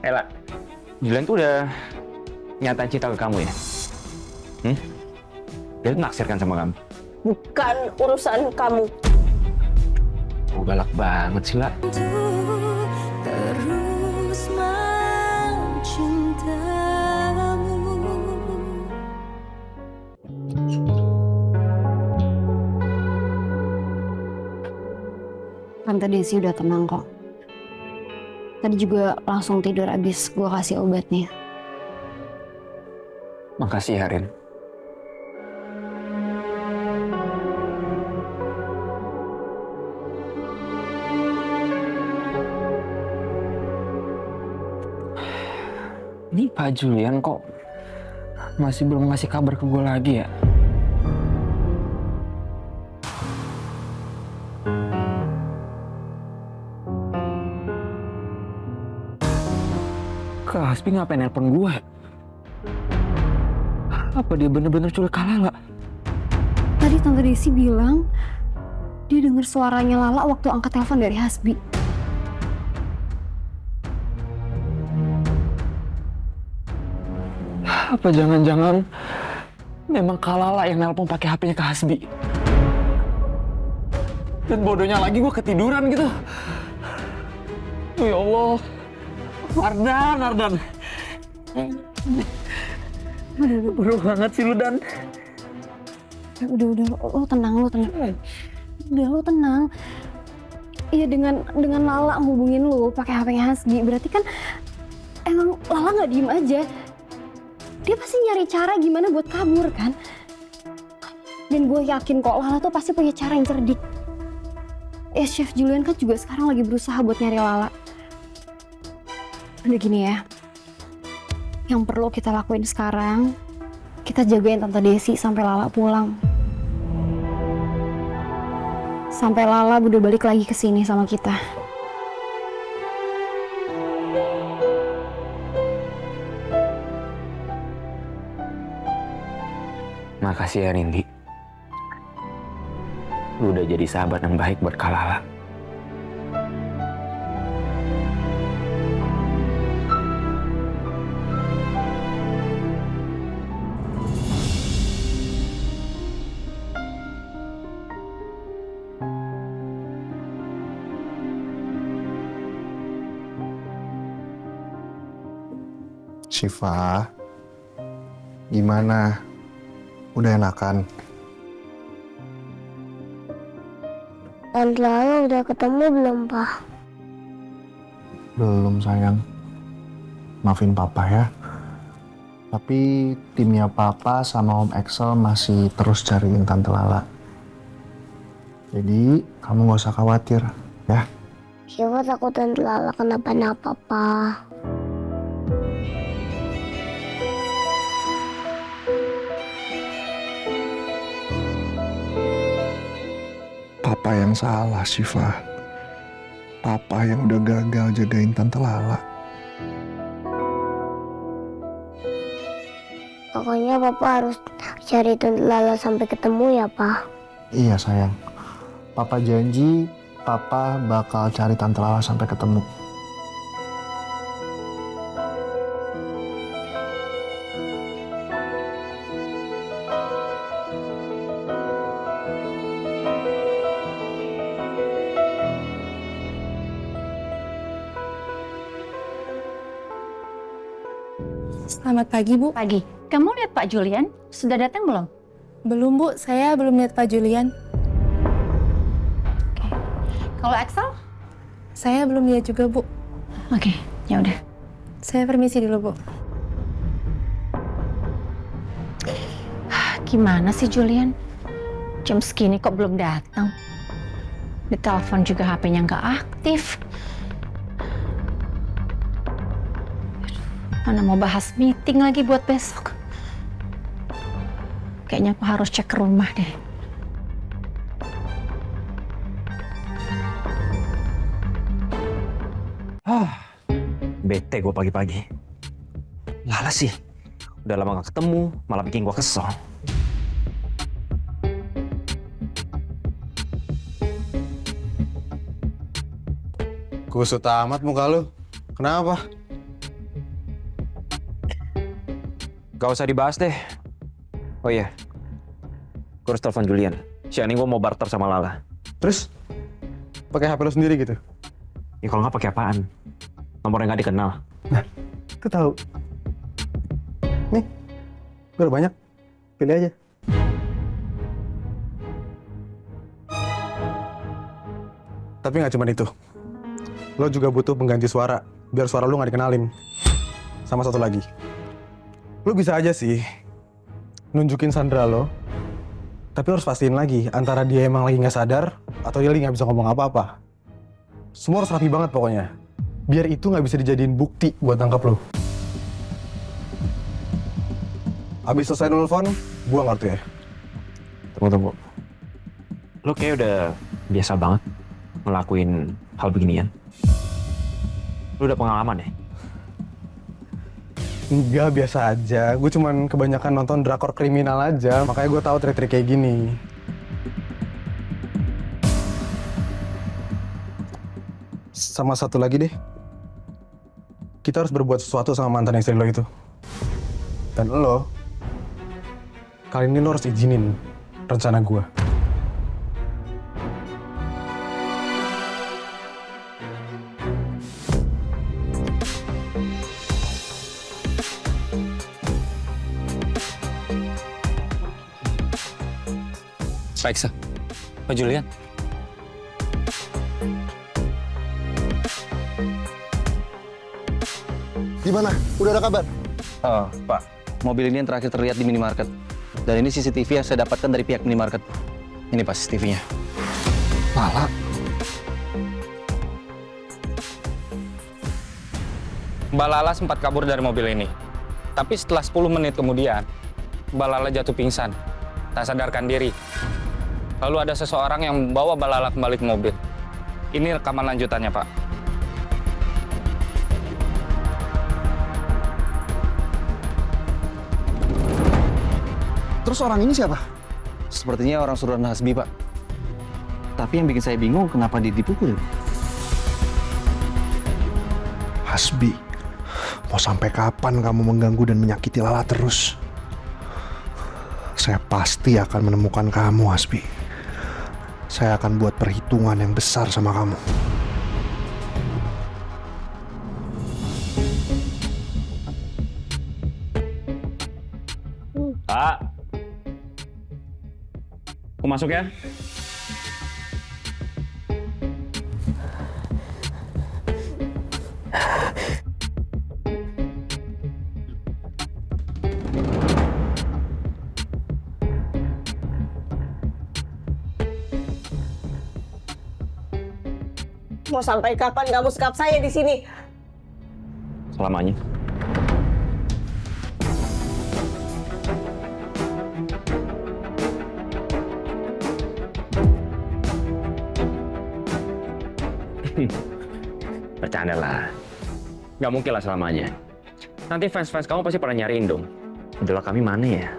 Ella, Julian tuh udah nyatain cinta ke kamu ya? Dia tuh naksir kan sama kamu? Bukan urusan kamu. Oh, galak banget sih, La. Terus mencintamu. Tante Desi udah tenang kok. Tadi juga langsung tidur abis gue kasih obatnya. Makasih ya, Rin. Ini Pak Julian kok masih belum ngasih kabar ke gue lagi ya? Kak Hasbi ngapain nelpon gue? Apa dia bener-bener culik Kak Lala? Tadi Tante Desi bilang dia denger suaranya Lala waktu angkat telepon dari Hasbi. Apa jangan-jangan memang Kak Lala yang nelpon pakai HP-nya Kak Hasbi? Dan bodohnya lagi gue ketiduran gitu. Ya Allah. Ardan. Buruk banget sih lu, Dan. Udah, lo tenang. Udah, lo tenang. Iya, dengan Lala hubungin lo pakai HP-nya Hasbi, berarti kan emang Lala nggak diem aja. Dia pasti nyari cara gimana buat kabur kan. Dan gue yakin kok Lala tuh pasti punya cara yang cerdik. Chef Julian kan juga sekarang lagi berusaha buat nyari Lala. Udah gini ya, yang perlu kita lakuin sekarang, kita jagain Tante Desi sampai Lala pulang. Sampai Lala udah balik lagi ke sini sama kita. Makasih ya, Nindi. Lu udah jadi sahabat yang baik buat Kak Lala. Syifa, gimana? Udah enakan? Tante Lala udah ketemu belum, Pak? Belum, sayang. Maafin Papa ya. Tapi timnya Papa sama Om Excel masih terus cariin Tante Lala. Jadi, kamu gak usah khawatir, ya? Syifa takut Tante Lala kenapa-napa, Pak. Papa yang salah, Syifa. Papa yang udah gagal jagain Tante Lala. Pokoknya Papa harus cari Tante Lala sampai ketemu ya, Pak. Iya, sayang. Papa janji, Papa bakal cari Tante Lala sampai ketemu. Selamat pagi, Bu. Pagi. Kamu lihat Pak Julian? Sudah datang belum? Belum, Bu. Saya belum lihat Pak Julian. Oke. Kalau Axel? Saya belum lihat juga, Bu. Oke, ya udah. Saya permisi dulu, Bu. Gimana sih Julian? Jam segini kok belum datang? Ditelepon juga HP-nya nggak aktif. Mana mau bahas meeting lagi buat besok. Kayaknya aku harus cek ke rumah deh. Bete gue pagi-pagi. Lala sih, udah lama gak ketemu, malah bikin gue kesel. Kusut amat muka lu. Kenapa? Gak usah dibahas deh. Oh iya, gue harus telepon Julian. Siang ini gue mau barter sama Lala. Terus? Pakai HP lo sendiri gitu? Ya kalau nggak pakai apaan? Nomornya nggak dikenal. Aku tahu. Nih, gue udah banyak. Pilih aja. Tapi nggak cuma itu. Lo juga butuh pengganti suara, biar suara lo nggak dikenalin. Sama satu lagi. Lo bisa aja sih nunjukin Sandra lo, tapi lo harus pastiin lagi antara dia emang lagi nggak sadar atau dia lagi nggak bisa ngomong apa-apa. Semua harus rapi banget pokoknya. Biar itu nggak bisa dijadiin bukti buat tangkap lo. Abis selesai nelfon, buang kartu ya. Tunggu. Lo kayak udah biasa banget ngelakuin hal beginian. Lo udah pengalaman ya? Enggak, biasa aja. Gue cuman kebanyakan nonton drakor kriminal aja, makanya gue tahu trik-trik kayak gini. Sama satu lagi deh. Kita harus berbuat sesuatu sama mantan istri lo itu. Dan lo, kali ini lo harus izinin rencana gue. Baik, Sa. Pak Julian. Gimana? Udah ada kabar? Oh, Pak. Mobil ini yang terakhir terlihat di minimarket. Dan ini CCTV yang saya dapatkan dari pihak minimarket. Ini Pak CCTV-nya. Lala. Mbak Lala sempat kabur dari mobil ini. Tapi setelah 10 menit kemudian, Mbak Lala jatuh pingsan. Tak sadarkan diri. Lalu ada seseorang yang membawa Mbak Lala kembali ke mobil. Ini rekaman lanjutannya, Pak. Terus orang ini siapa? Sepertinya orang suruhan Hasbi, Pak. Tapi yang bikin saya bingung, kenapa dia dipukul? Hasbi. Mau sampai kapan kamu mengganggu dan menyakiti Lala terus? Saya pasti akan menemukan kamu, Hasbi. Saya akan buat perhitungan yang besar sama kamu. Pak, aku masuk ya? Mau sampai kapan kamu sekap saya di sini? Selamanya. Bercanda lah. Nggak mungkin lah selamanya. Nanti fans-fans kamu pasti pada nyariin dong. Idola kami mana ya?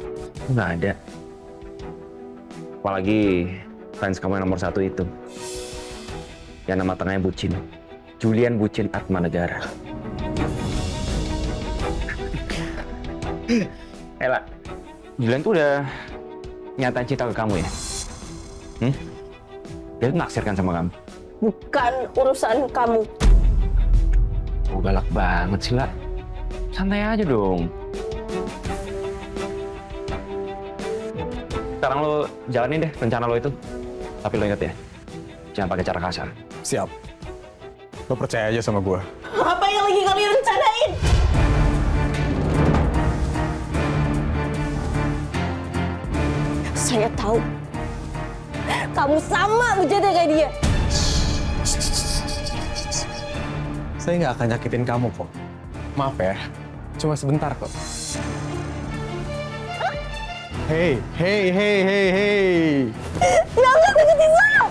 Nggak ada. Apalagi fans kamu yang nomor 1 itu. Yang nama tengahnya Bucin. Julian Bucin Atmanegara. Ella, Julian tuh udah nyatain cinta ke kamu ya? Dia tuh naksir kan sama kamu? Bukan urusan kamu. Oh, galak banget sih, La. Santai aja dong. Sekarang lo jalanin deh rencana lo itu. Tapi lo inget ya, jangan pakai cara kasar. Siap. Lo percaya aja sama gue. Apa yang lagi kalian rencanain? Saya tahu. Kamu sama bejatnya kayak dia. Saya nggak akan nyakitin kamu kok. Maaf ya, cuma sebentar kok. Hei. Jangan deketin saya!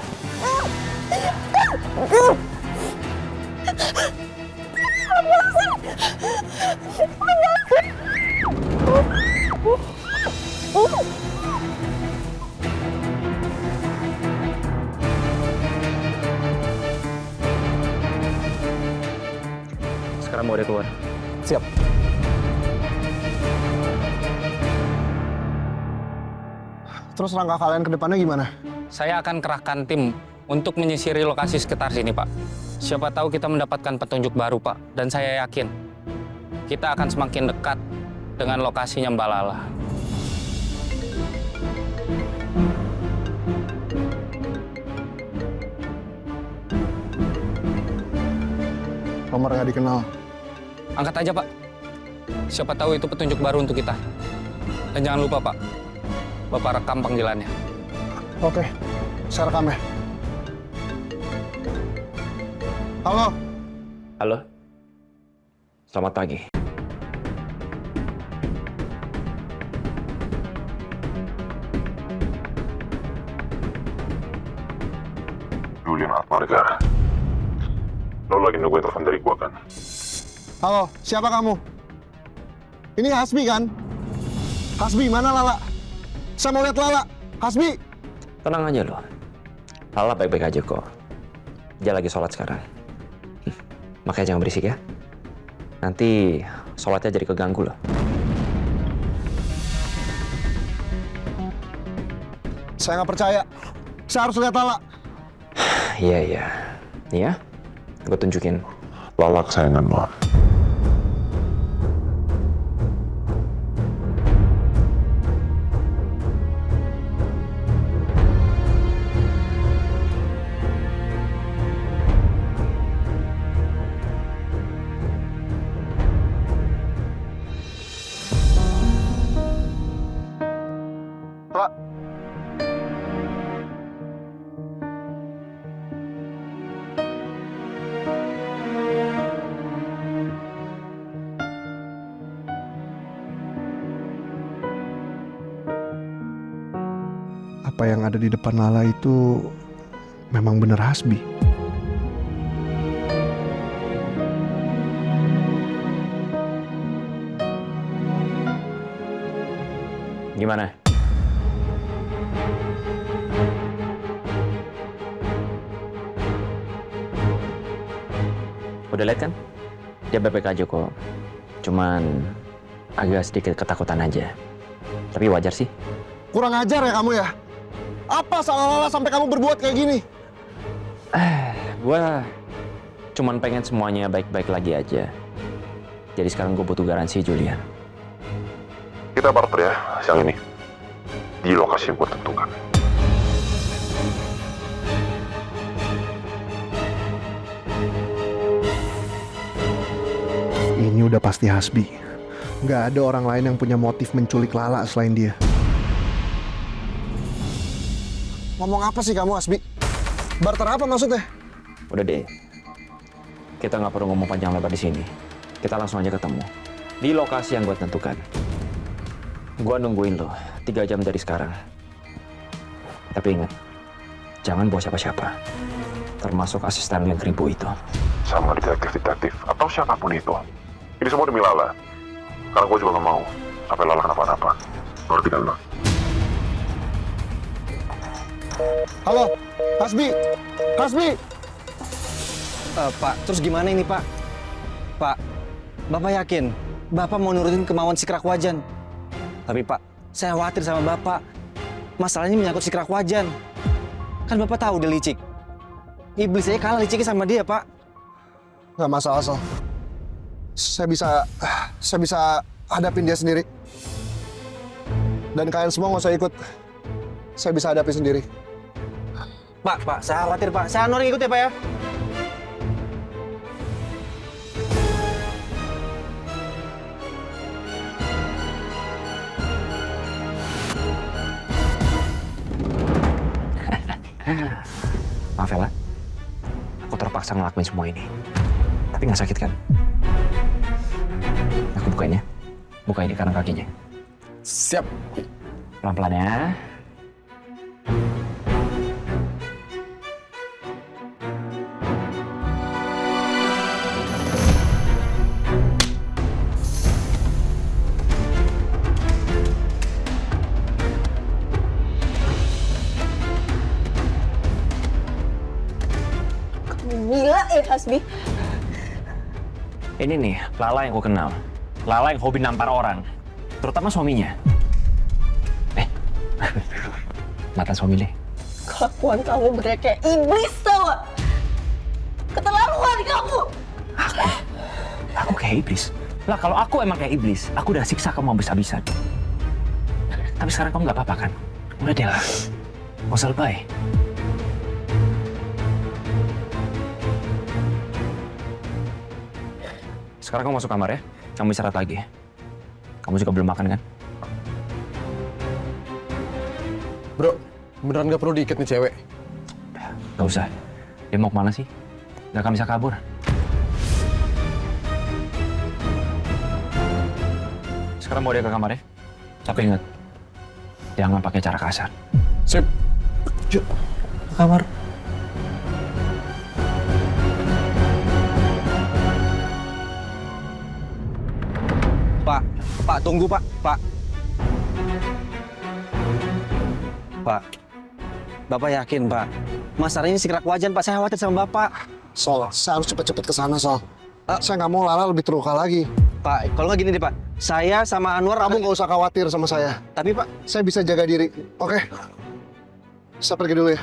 sekarang mau dia keluar. Siap. Terus langkah kalian ke depannya gimana? Saya akan kerahkan tim untuk menyisiri lokasi sekitar sini, Pak. Siapa tahu kita mendapatkan petunjuk baru, Pak. Dan saya yakin kita akan semakin dekat dengan lokasinya Mbak Lala. Nomor nggak dikenal. Angkat aja, Pak. Siapa tahu itu petunjuk baru untuk kita. Dan jangan lupa, Pak. Bapak rekam panggilannya. Oke, saya rekam ya. Halo. Halo? Selamat pagi. Julian Atmarga. Lo lagi nungguin telepon dari gua kan? Halo, siapa kamu? Ini Hasbi kan? Hasbi, mana Lala? Saya mau lihat Lala. Hasbi! Tenang aja lo. Lala baik-baik aja kok. Dia lagi sholat sekarang. Makanya jangan berisik ya. Nanti sholatnya jadi keganggu loh. Saya nggak percaya. Saya harus lihat Lala. Iya. Nih ya, gue tunjukin. Lala kesayangan lo. Lala. Apa yang ada di depan Lala itu memang benar Hasbi? Gimana? Udah lihat kan? Dia baik-baik aja kok. Cuman agak sedikit ketakutan aja. Tapi wajar sih. Kurang ajar ya kamu ya? Apa salah Lala sampai kamu berbuat kayak gini? Gua cuman pengen semuanya baik-baik lagi aja. Jadi sekarang gue butuh garansi, Julian. Kita barter ya siang ini. Di lokasi yang gue tentukan. Ini udah pasti Hasbi. Nggak ada orang lain yang punya motif menculik Lala selain dia. Ngomong apa sih kamu, Hasbi? Barter apa maksudnya? Udah deh. Kita nggak perlu ngomong panjang lebar di sini. Kita langsung aja ketemu. Di lokasi yang gue tentukan. Gue nungguin lo 3 jam dari sekarang. Tapi ingat, jangan bawa siapa-siapa. Termasuk asisten yang keribu itu. Sama detektif-detektif atau siapapun itu. Ini semua demi Lala. Karena gue juga gak mau sampai Lala kenapa-napa. Ngerti kan lo? Halo, Hasbi! Hasbi! Pak, terus gimana ini, Pak? Pak, Bapak yakin Bapak mau nurutin kemauan si Krakwajan? Tapi, Pak, saya khawatir sama Bapak. Masalahnya menyangkut si Krakwajan. Kan Bapak tahu dia licik. Iblis aja kalah liciknya sama dia, Pak. Nggak masalah, Sal. Saya bisa hadapin dia sendiri. Dan kalian semua nggak usah ikut. Saya bisa hadapi sendiri. Pak, saya khawatir, Pak. Saya Anwar ikut ya, Pak ya? Maaf ya, La. Aku terpaksa ngelakuin semua ini. Tapi nggak sakit kan? Aku bukain ya. Buka ini kanan kakinya. Siap. Pelan-pelan ya. Gila ya Hasbi. Ini nih, Lala yang gue kenal. Lala yang hobi nampar orang. Terutama suaminya. Mata suami deh. Kelakuan kamu bener kayak iblis, tau gak? Keterlaluan kamu. Aku kayak iblis. Lah kalau aku emang kayak iblis, aku udah siksa kamu habis-habisan. Tapi sekarang kamu nggak apa-apa kan? Udah deh lah. Mau selesai. Sekarang kamu masuk kamar ya. Kamu istirahat lagi. Kamu juga belum makan kan? Bro, beneran gak perlu diikat nih cewek? Gak usah. Dia mau kemana sih? Gak akan bisa kabur. Sekarang mau dia ke kamar ya. Tapi ingat, jangan pakai cara kasar. Sip. Yuk, ke kamar. Pak, tunggu Pak. Pak, Bapak yakin Pak? Masalah ini si Krakwajan Pak, saya khawatir sama Bapak. Sol, saya harus cepet-cepet ke sana, Sol. Saya nggak mau Lala lebih terluka lagi. Pak, kalau nggak gini deh Pak, saya sama Anwar... Kamu nggak usah khawatir sama saya. Tapi Pak... Saya bisa jaga diri, oke? Saya pergi dulu ya.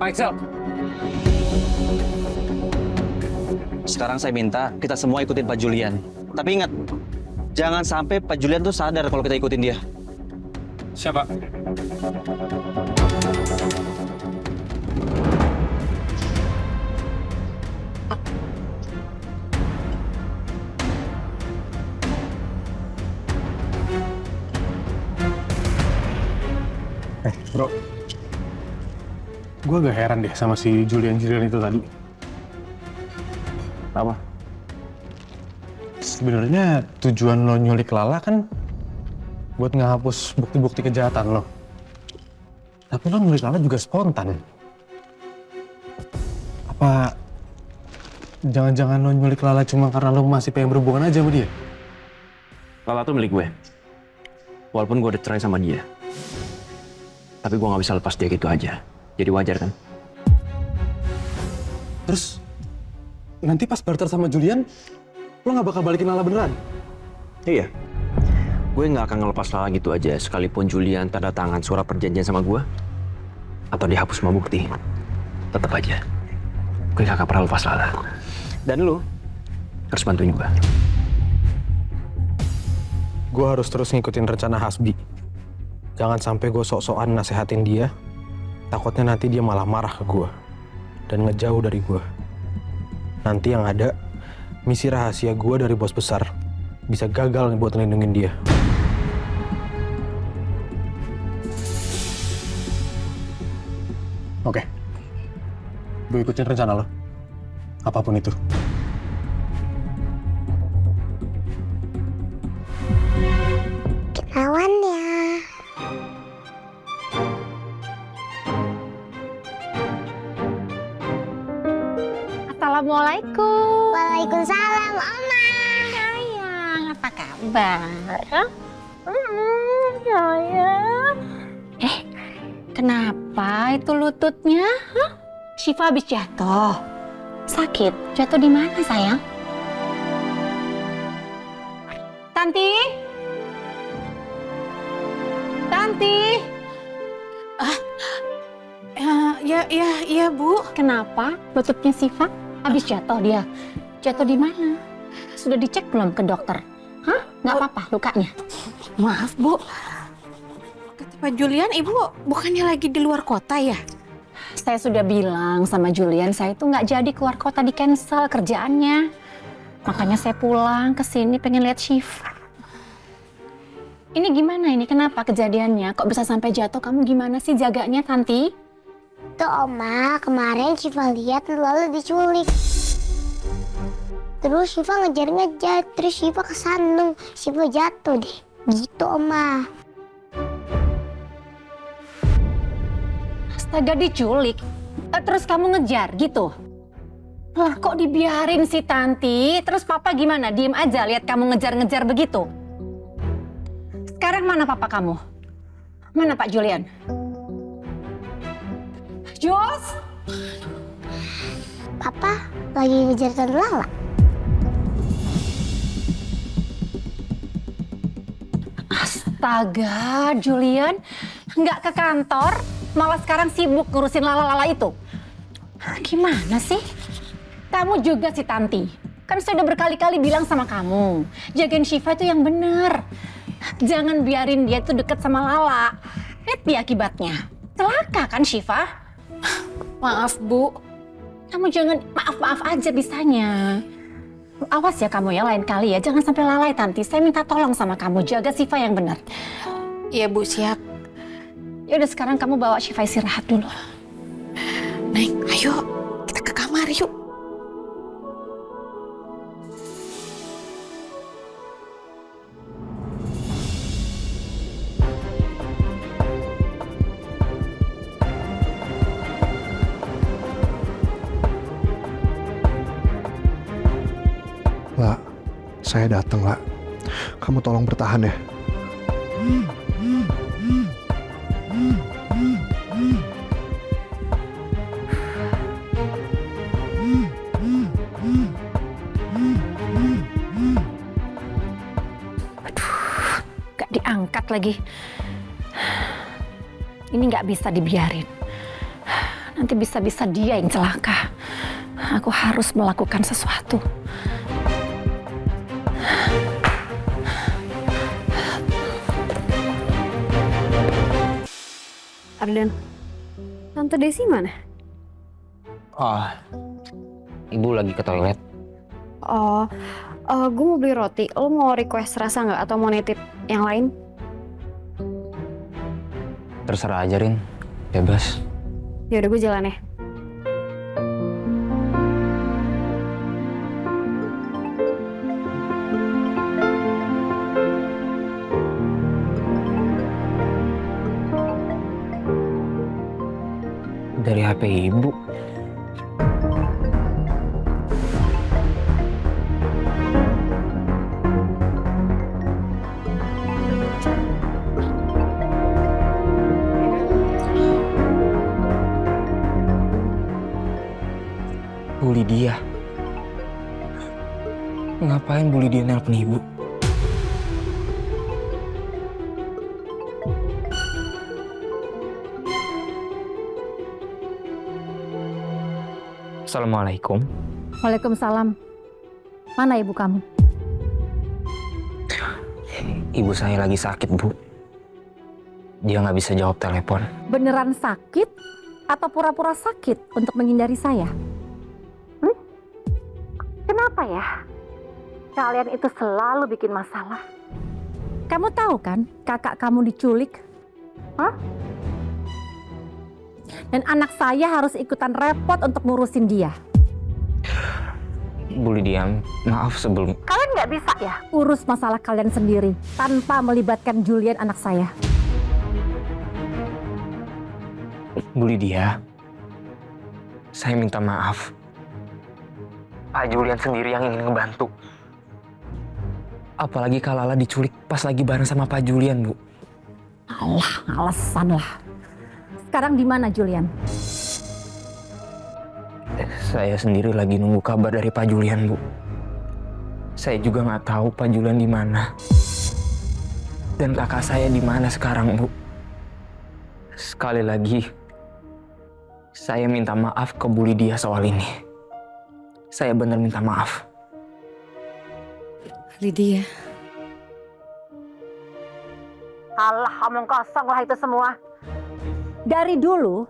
Pak Excel. Sekarang saya minta kita semua ikutin Pak Julian. Tapi ingat, jangan sampai Pak Julian tuh sadar kalau kita ikutin dia. Siapa? Bro. Gue agak heran deh sama si Julian itu tadi. Apa? Sebenarnya tujuan lo nyulik Lala kan buat ngehapus bukti-bukti kejahatan lo. Tapi lo nyulik Lala juga spontan. Apa jangan-jangan lo nyulik Lala cuma karena lo masih pengen berhubungan aja sama dia? Lala tuh milik gue. Walaupun gue udah cerai sama dia. Tapi gue gak bisa lepas dia gitu aja. Jadi wajar kan? Terus nanti pas barter sama Julian, lo gak bakal balikin Lala beneran? Iya. Gue gak akan ngelepas Lala gitu aja. Sekalipun Julian tanda tangan surat perjanjian sama gue. Atau dihapus semua bukti. Tetap aja. Gue gak akan pernah lepas Lala. Dan lo harus bantuin gue. Gue harus terus ngikutin rencana Hasbi. Jangan sampai gue sok-sokan nasehatin dia. Takutnya nanti dia malah marah ke gue. Dan ngejauh dari gue. Nanti yang ada, misi rahasia gue dari bos besar bisa gagal nih buat ngelindungin dia. Oke. Gue ikutin rencana lo. Apapun itu. Lawannya. Assalamualaikum. Waalaikumsalam, Oma. Sayang, apa kabar? Sayang. Kenapa itu lututnya? Syifa habis jatuh. Sakit? Jatuh di mana, sayang? Tanti? Tanti? Ya, Bu. Kenapa lututnya Syifa habis jatuh dia? Jatuh di mana? Sudah dicek belum ke dokter? Hah? Nggak apa-apa lukanya? Maaf, Bu. Kata Pak Julian, Ibu bukannya lagi di luar kota ya? Saya sudah bilang sama Julian, saya itu nggak jadi keluar kota, di cancel kerjaannya. Makanya saya pulang ke sini pengen lihat Syifa. Ini gimana ini? Kenapa kejadiannya? Kok bisa sampai jatuh? Kamu gimana sih jaganya, Tanti? Tuh Oma, kemarin Syifa lihat Lala diculik. Terus Syifa ngejar-ngejar, terus Syifa kesandung. Syifa jatuh deh. Gitu Oma. Astaga, diculik. Terus kamu ngejar gitu? Lah kok dibiarin sih Tanti? Terus Papa gimana? Diem aja lihat kamu ngejar-ngejar begitu? Sekarang mana Papa kamu? Mana Pak Julian? Jos? Papa lagi ngejar Tante Lala. Astaga, Julian. Nggak ke kantor, malah sekarang sibuk ngurusin lala-lala itu. Gimana sih? Kamu juga sih, Tanti. Kan saya udah berkali-kali bilang sama kamu, jagain Syifa itu yang bener. Jangan biarin dia tuh deket sama Lala. Lihat dia akibatnya. Celaka kan Syifa? Maaf, Bu. Kamu jangan maaf-maaf aja bisanya. Awas ya kamu ya, lain kali ya. Jangan sampai lalai, Tanti. Saya minta tolong sama kamu, jaga Syifa yang benar. Iya, Bu, siap. Ya udah sekarang kamu bawa Syifa istirahat dulu. Neng, ayo. Kita ke kamar, yuk. La, saya datang, La. Kamu tolong bertahan ya. Gak diangkat lagi. Ini gak bisa dibiarin. Nanti bisa-bisa dia yang celaka. Aku harus melakukan sesuatu. Ardan, Tante Desi mana? Oh, ibu lagi ke toilet. Oh, gue mau beli roti. Lo mau request rasa nggak atau mau nitip yang lain? Terserah aja, Rin. Bebas. Ya udah gue jalan ya. Dari HP ibu. Bu Lydia. Ngapain Bu Lydia nelpon ibu? Assalamualaikum. Waalaikumsalam. Mana ibu kamu? Ibu saya lagi sakit, Bu. Dia nggak bisa jawab telepon. Beneran sakit atau pura-pura sakit untuk menghindari saya? Kenapa ya? Kalian itu selalu bikin masalah. Kamu tahu kan kakak kamu diculik? Hah? Dan anak saya harus ikutan repot untuk ngurusin dia. Bu Lydia, maaf sebelum... Kalian nggak bisa ya urus masalah kalian sendiri tanpa melibatkan Julian anak saya. Bu Lydia, saya minta maaf. Pak Julian sendiri yang ingin ngebantu. Apalagi kalau Lala diculik pas lagi bareng sama Pak Julian, Bu. Alah, alasan lah. Sekarang di mana Julian? Saya sendiri lagi nunggu kabar dari Pak Julian, Bu. Saya juga nggak tahu Pak Julian di mana. Dan kakak saya di mana sekarang, Bu. Sekali lagi, saya minta maaf ke Bu Lydia soal ini. Saya benar minta maaf. Lydia. Alah, omong kosong lah itu semua. Dari dulu,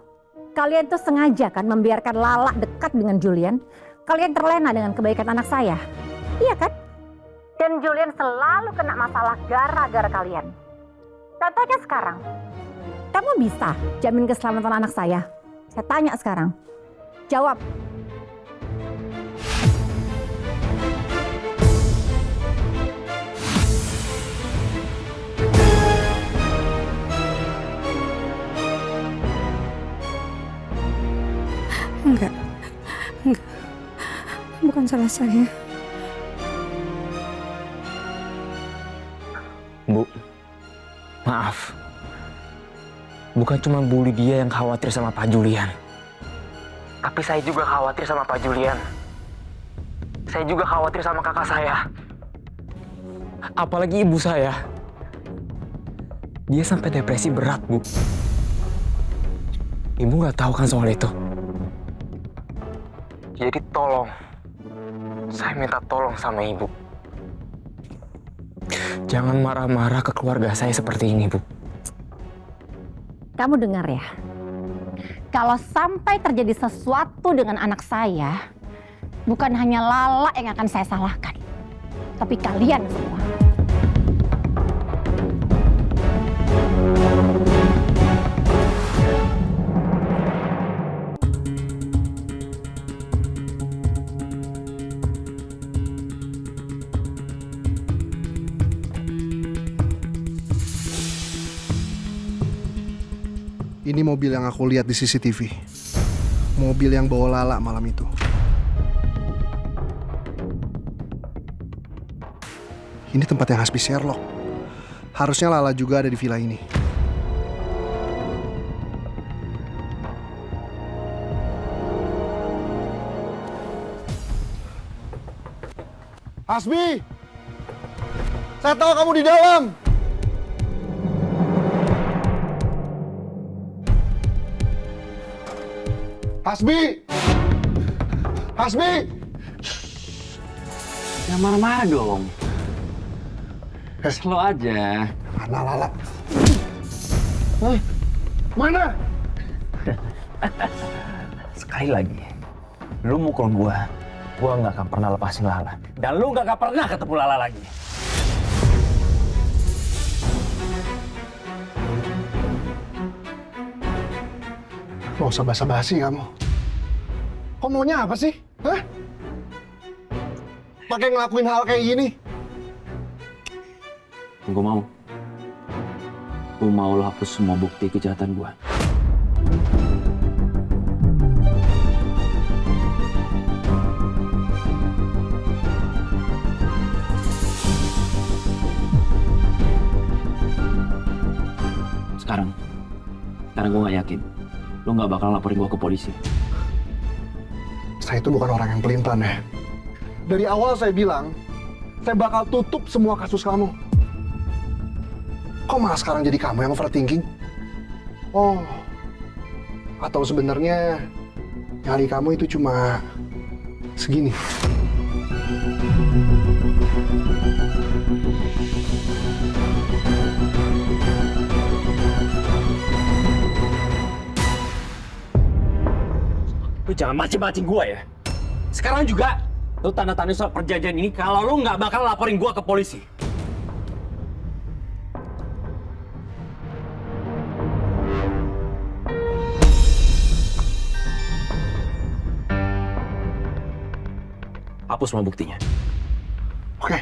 kalian tuh sengaja kan membiarkan Lala dekat dengan Julian. Kalian terlena dengan kebaikan anak saya. Iya kan? Dan Julian selalu kena masalah gara-gara kalian. Contohnya sekarang. Kamu bisa jamin keselamatan anak saya? Saya tanya sekarang. Jawab. Enggak. Bukan salah saya. Bu, maaf. Bukan cuma Bu Lydia yang khawatir sama Pak Julian. Tapi saya juga khawatir sama Pak Julian. Saya juga khawatir sama kakak saya. Apalagi ibu saya. Dia sampai depresi berat, Bu. Ibu nggak tahu kan soal itu. Jadi tolong, saya minta tolong sama ibu. Jangan marah-marah ke keluarga saya seperti ini, Bu. Kamu dengar ya, kalau sampai terjadi sesuatu dengan anak saya, bukan hanya Lala yang akan saya salahkan, tapi kalian semua. Ini mobil yang aku lihat di CCTV. Mobil yang bawa Lala malam itu. Ini tempat yang Hasbi Sherlock. Harusnya Lala juga ada di villa ini. Hasbi! Saya tahu kamu di dalam! Hasbi! Hasbi! Jangan marah-marah dong. Slow aja. Mana Lala? Hah? Mana? Sekali lagi, lu mukul gua nggak akan pernah lepasin Lala. Dan lu nggak akan pernah ketemu Lala lagi. Gak usah basa-basi kamu. Kok maunya apa sih? Hah? Pakai ngelakuin hal kayak gini? Gue mau lo hapus semua bukti kejahatan gue. Sekarang gue gak yakin lo gak bakal laporin gue ke polisi. Saya itu bukan orang yang pelin-pelan ya. Dari awal saya bilang, saya bakal tutup semua kasus kamu. Kok malah sekarang jadi kamu yang overthinking? Oh, atau sebenarnya nyali kamu itu cuma segini? Lu jangan macem-macem gue ya. Sekarang juga, lu tanda-tanda soal perjanjian ini kalau lu nggak bakal laporin gue ke polisi. Hapus semua buktinya. Oke,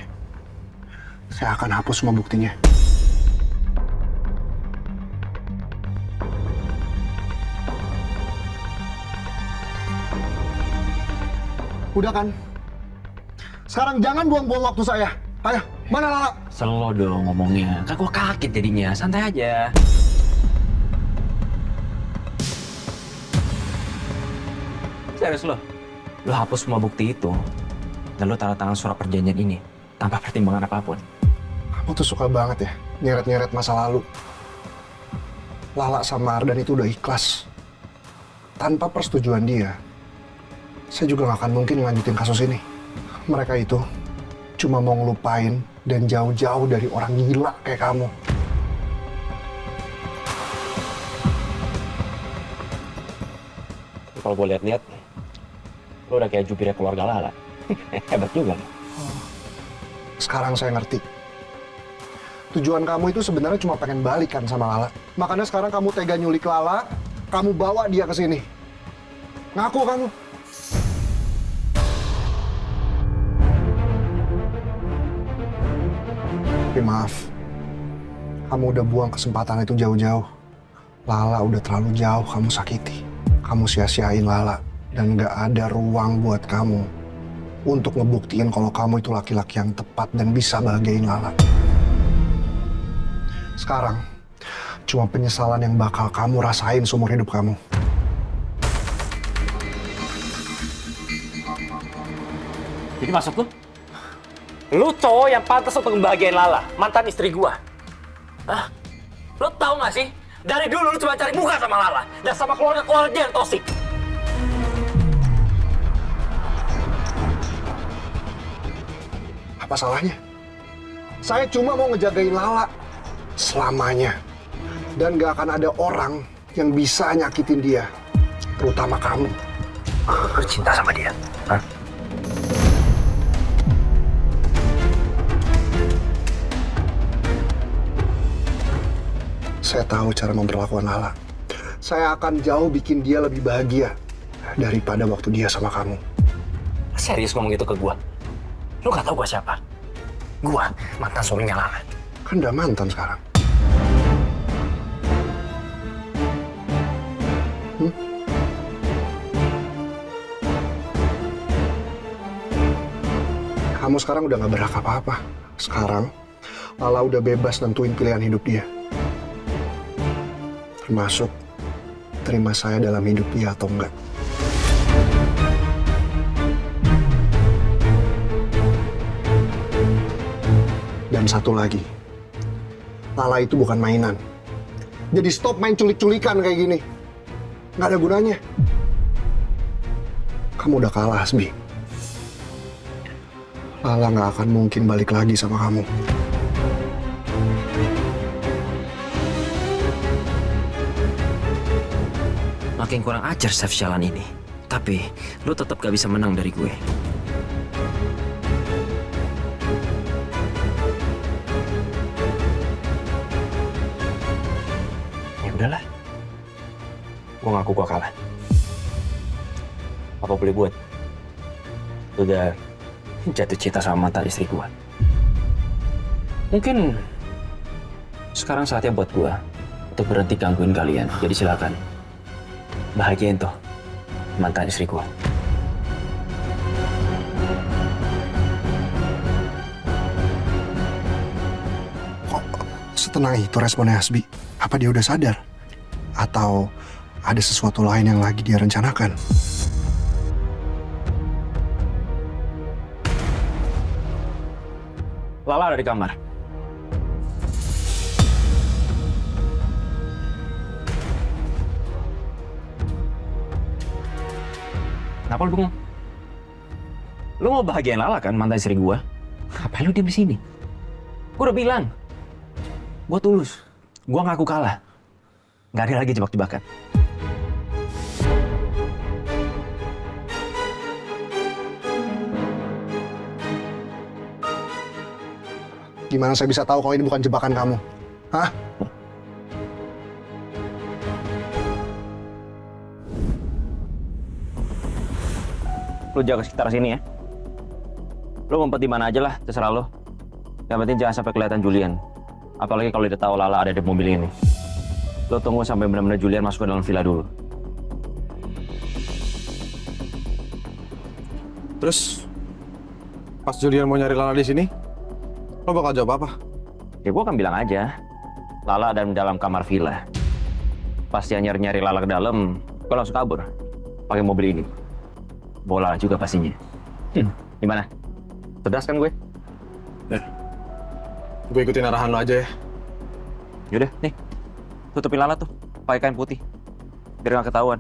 saya akan hapus semua buktinya. Udah kan? Sekarang jangan buang-buang waktu saya. Ayo, mana Lala? Slow dong ngomongnya. Kan gue kaget jadinya. Santai aja. Serius lo? Lo hapus semua bukti itu. Dan lo tanda tangan surat perjanjian ini. Tanpa pertimbangan apapun. Kamu tuh suka banget ya, nyeret-nyeret masa lalu. Lala sama Ardan itu udah ikhlas. Tanpa persetujuan dia, saya juga gak akan mungkin ngelanjutin kasus ini. Mereka itu cuma mau ngelupain dan jauh-jauh dari orang gila kayak kamu. Kalau gue lihat-lihat, lo udah kayak jubirnya keluarga Lala. Hebat juga. Sekarang saya ngerti. Tujuan kamu itu sebenarnya cuma pengen balikan sama Lala. Makanya sekarang kamu tega nyulik Lala, kamu bawa dia ke sini. Ngaku kamu. Tapi maaf, kamu udah buang kesempatan itu jauh-jauh. Lala udah terlalu jauh kamu sakiti. Kamu sia-siain Lala. Dan gak ada ruang buat kamu untuk ngebuktiin kalau kamu itu laki-laki yang tepat dan bisa bahagiain Lala. Sekarang, cuma penyesalan yang bakal kamu rasain seumur hidup kamu. Jadi maksud lu? Lu cowok yang pantas untuk ngebahagiain Lala, mantan istri gua. Hah? Lu tahu nggak sih? Dari dulu lu cuma cari muka sama Lala dan sama keluarga-keluarga yang toksik. Apa salahnya? Saya cuma mau ngejagain Lala selamanya. Dan gak akan ada orang yang bisa nyakitin dia. Terutama kamu. Lu cinta sama dia? Hah? Saya tahu cara memperlakukan Lala. Saya akan jauh bikin dia lebih bahagia daripada waktu dia sama kamu. Serius ngomong gitu ke gua? Lu gak tahu gua siapa? Gua mantan suaminya Lala. Kan udah mantan sekarang. Kamu sekarang udah gak berhak apa-apa. Sekarang, Lala udah bebas nentuin pilihan hidup dia. Termasuk terima saya dalam hidup dia atau enggak. Dan satu lagi, Lala itu bukan mainan. Jadi stop main culik-culikan kayak gini. Nggak ada gunanya. Kamu udah kalah, Hasbi. Lala nggak akan mungkin balik lagi sama kamu. Makin kurang ajar Chef Syalan ini. Tapi, lu tetap gak bisa menang dari gue. Ya udahlah. Gue ngaku gue kalah. Apa boleh buat? Lu udah jatuh cinta sama mantan istri gue. Mungkin sekarang saatnya buat gue untuk berhenti gangguin kalian. Jadi silakan. Bahagiain tuh mantan istri gua. Kok setenang itu responnya Hasbi? Apa dia udah sadar? Atau ada sesuatu lain yang lagi dia rencanakan? Lala ada di kamar. Kenapa lu bengong? Lu mau bahagiain Lala kan, mantan istri gua? Ngapain lu diem di sini? Gua udah bilang, gua tulus. Gua ngaku kalah. Nggak ada lagi jebak-jebakan. Gimana saya bisa tahu kalau ini bukan jebakan kamu? Hah? Lu jaga sekitar sini ya. Lu ngumpet di mana aja lah, terserah lu. Yang penting jangan sampai kelihatan Julian. Apalagi kalau dia tahu Lala ada di mobil ini. Lu tunggu sampai benar-benar Julian masuk ke dalam villa dulu. Terus pas Julian mau nyari Lala di sini, lo bakal jawab apa? Ya gua akan bilang aja, Lala ada di dalam kamar villa. Pas dia nyari-nyari Lala ke dalam, gua langsung kabur. Pakai mobil ini. Bola juga pastinya. Gimana? Cerdas kan gue? Ya. Gue ikutin arahan lo aja ya. Yaudah, nih. Tutupin Lala tuh. Pakai kain putih. Biar gak ketahuan.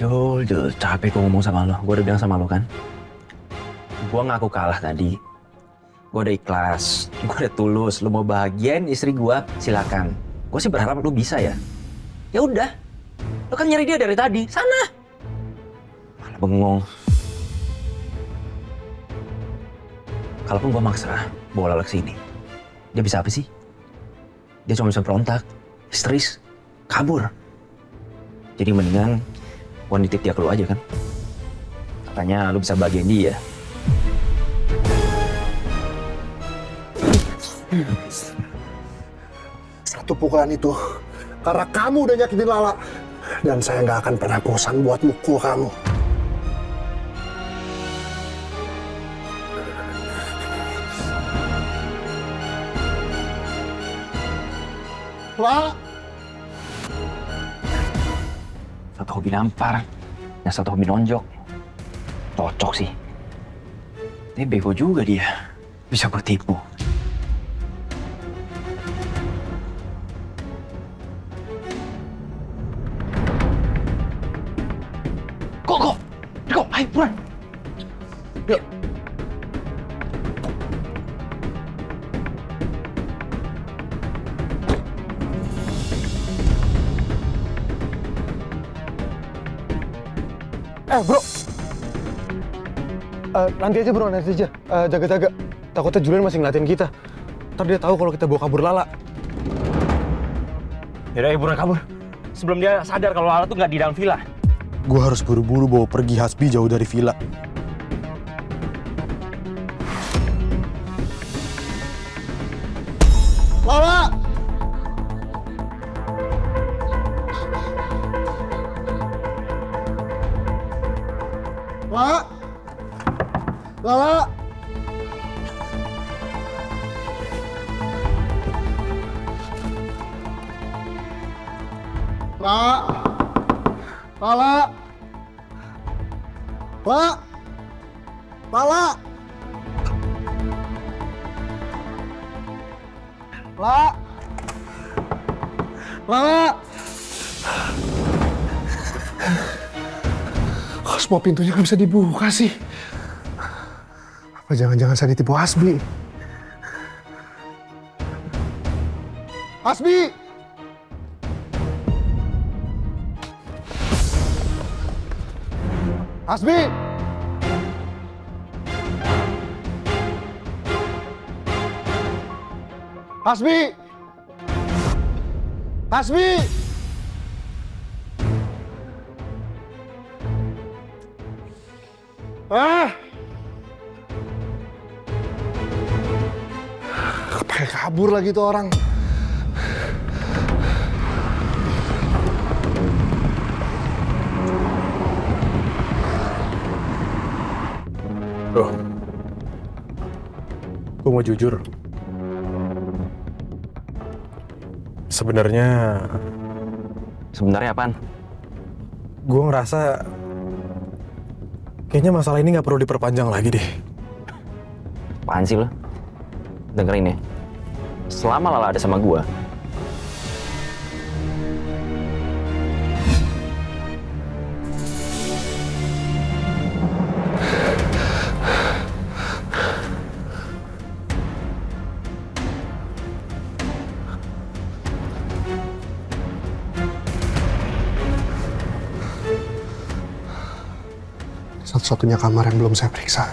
Jul, capek gue ngomong sama lo. Gue udah bilang sama lo kan. Gue ngaku kalah tadi. Gue udah ikhlas. Gue udah tulus. Lo mau bahagiain istri gue, silakan. Gue sih berharap lu bisa ya. Ya udah, lu kan nyari dia dari tadi. Sana. Malah bengong. Kalaupun gue maksa bawa Lala ke sini, dia bisa apa sih? Dia cuma bisa berontak, histeris, kabur. Jadi mendingan gue nitip dia ke lu aja kan. Katanya lu bisa bagian dia. Satu pukulan itu karena kamu udah nyakitin Lala. Dan saya nggak akan pernah bosan buat mukul kamu. Wah! Satu hobi nampar, yang satu hobi nonjok. Cocok sih. Tapi bego juga dia. Bisa gue tipu. Kok? Ayo, buruan. Yuk. Bro. Nanti aja bro, nanti aja. Jaga-jaga. Takutnya Julian masih ngeliatin kita. Ntar dia tahu kalau kita bawa kabur Lala. Yaudah, buruan kabur. Sebelum dia sadar kalau Lala tuh nggak di dalam villa. Gue harus buru-buru bawa pergi Hasbi jauh dari villa. Lala! Lala! Lala! Lala! Lala! Lala! Lala! Lala! Lala! Kok semua pintunya nggak bisa dibuka sih? Apa jangan-jangan saya ditipu Hasbi? Hasbi! Hasbi! Hasbi! Hasbi! Pakai kabur lagi tuh orang. Bro, gue mau jujur. Sebenarnya apaan? gue ngerasa kayaknya masalah ini nggak perlu diperpanjang lagi deh. Apaan sih lo? Dengerin ya. Selama Lala ada sama gua, Satu-satunya kamar yang belum saya periksa.